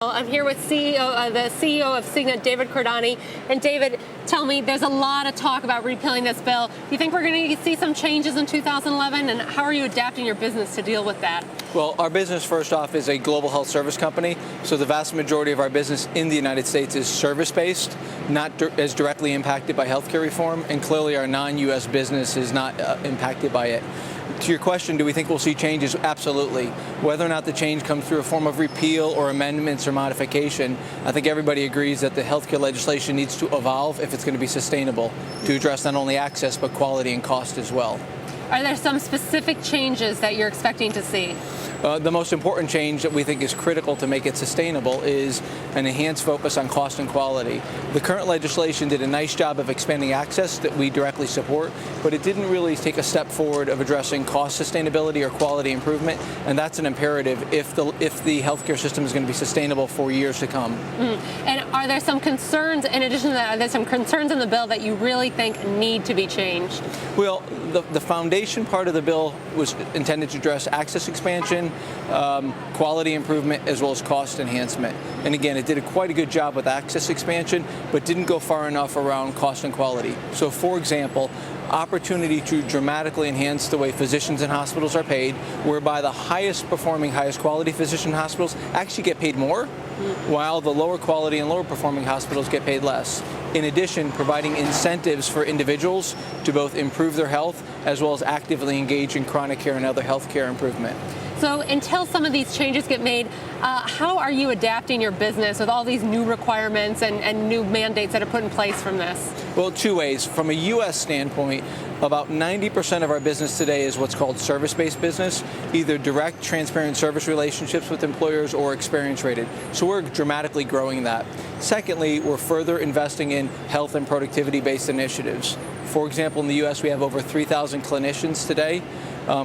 I'm here with the CEO of Cigna, David Cordani. And David, tell me, there's a lot of talk about repealing this bill. Do you think we're going to see some changes in 2011? And how are you adapting your business to deal with that? Well, our business, first off, is a global health service company. So the vast majority of our business in the United States is service-based, not as directly impacted by healthcare reform. And clearly our non-U.S. business is not impacted by it. To your question, do we think we'll see changes? Absolutely. Whether or not the change comes through a form of repeal or amendments or modification, I think everybody agrees that the healthcare legislation needs to evolve if it's going to be sustainable to address not only access but quality and cost as well. Are there some specific changes that you're expecting to see? The most important change that we think is critical to make it sustainable is an enhanced focus on cost and quality. The current legislation did a nice job of expanding access that we directly support, but it didn't really take a step forward of addressing cost sustainability or quality improvement, and that's an imperative if the healthcare system is going to be sustainable for years to come. And are there some concerns, in addition to that, are there some concerns in the bill that you really think need to be changed? Well, the foundation part of the bill was intended to address access expansion, quality improvement, as well as cost enhancement. And again, it did quite a good job with access expansion, but didn't go far enough around cost and quality. So, for example, opportunity to dramatically enhance the way physicians and hospitals are paid, whereby the highest performing, highest quality physician hospitals actually get paid more, while the lower quality and lower performing hospitals get paid less. In addition, providing incentives for individuals to both improve their health as well as actively engage in chronic care and other health care improvement. So until some of these changes get made, how are you adapting your business with all these new requirements and new mandates that are put in place from this? Well, two ways. From a U.S. standpoint, about 90% of our business today is what's called service-based business, either direct, transparent service relationships with employers or experience-rated. So we're dramatically growing that. Secondly, we're further investing in health and productivity-based initiatives. For example, in the U.S., we have over 3,000 clinicians today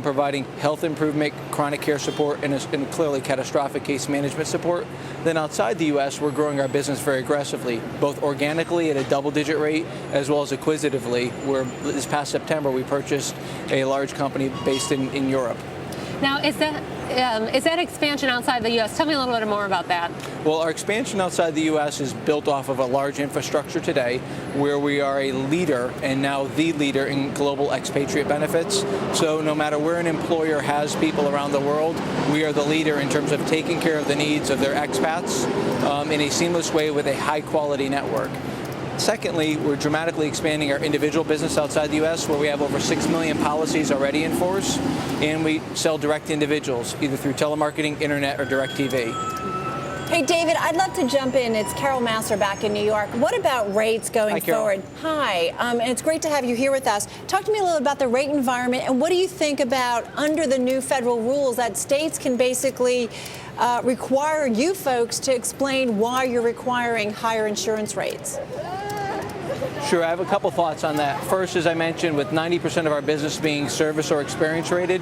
providing health improvement, chronic care support, and clearly catastrophic case management support. Then outside the U.S., we're growing our business very aggressively, both organically at a double-digit rate as well as acquisitively, where this past September we purchased a large company based in Europe. Now, is that expansion outside the U.S.? Tell me a little bit more about that. Well, our expansion outside the U.S. is built off of a large infrastructure today where we are a leader and now the leader in global expatriate benefits. So no matter where an employer has people around the world, we are the leader in terms of taking care of the needs of their expats in a seamless way with a high-quality network. Secondly, we're dramatically expanding our individual business outside the U.S., where we have over 6 million policies already in force, and we sell direct to individuals, either through telemarketing, internet, or direct TV. Hey, David, I'd love to jump in. It's Carol Massar back in New York. What about rates going forward? Hi, and it's great to have you here with us. Talk to me a little about the rate environment, and what do you think about under the new federal rules that states can basically require you folks to explain why you're requiring higher insurance rates? Sure, I have a couple thoughts on that. First, as I mentioned, with 90% of our business being service or experience rated,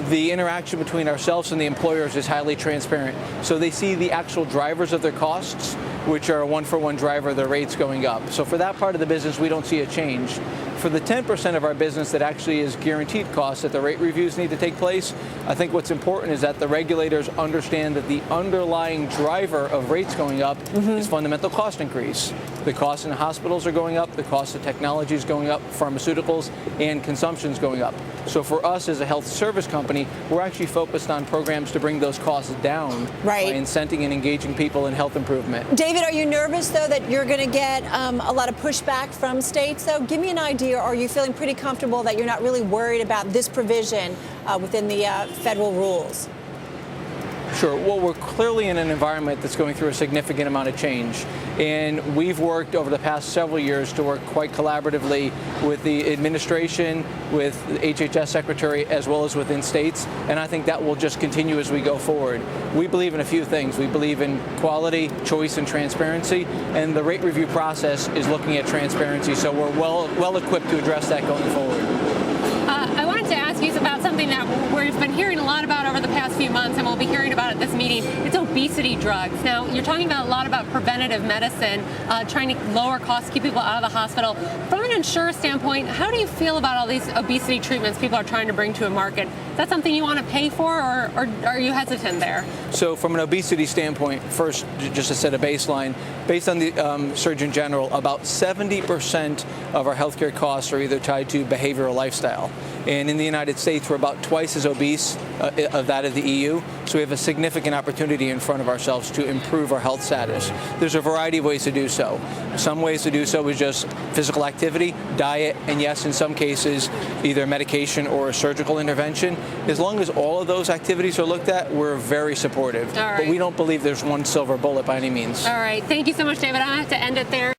the interaction between ourselves and the employers is highly transparent. So they see the actual drivers of their costs, which are a one-for-one driver of the rates going up. So for that part of the business, we don't see a change. For the 10% of our business that actually is guaranteed costs that the rate reviews need to take place, I think what's important is that the regulators understand that the underlying driver of rates going up is fundamental cost increase. The costs in hospitals are going up, the cost of technology is going up, pharmaceuticals, and consumption is going up. So for us as a health service company, we're actually focused on programs to bring those costs down by incenting and engaging people in health improvement. David, are you nervous, though, that you're going to get a lot of pushback from states, though? Give me an idea. Are you feeling pretty comfortable that you're not really worried about this provision within the federal rules? Sure. Well, we're clearly in an environment that's going through a significant amount of change. And we've worked over the past several years to work quite collaboratively with the administration, with the HHS Secretary, as well as within states. And I think that will just continue as we go forward. We believe in a few things. We believe in quality, choice, and transparency. And the rate review process is looking at transparency. So we're well equipped to address that going forward. I wanted to ask you about something that we've everybody's been hearing a lot about over the past few months, and we'll be hearing about at this meeting, it's obesity drugs. Now, you're talking about a lot about preventative medicine, trying to lower costs, keep people out of the hospital. From an insurer standpoint, how do you feel about all these obesity treatments people are trying to bring to a market? Is that something you want to pay for, or are you hesitant there? So from an obesity standpoint, first, just to set a baseline, based on the Surgeon General, about 70% of our healthcare costs are either tied to behavior or lifestyle. And in the United States, we're about twice as obese of that of the EU. So we have a significant opportunity in front of ourselves to improve our health status. There's a variety of ways to do so. Some ways to do so is just physical activity, diet, and yes, in some cases, either medication or a surgical intervention. As long as all of those activities are looked at, we're very supportive. All right. But we don't believe there's one silver bullet by any means. All right. Thank you so much, David. I have to end it there.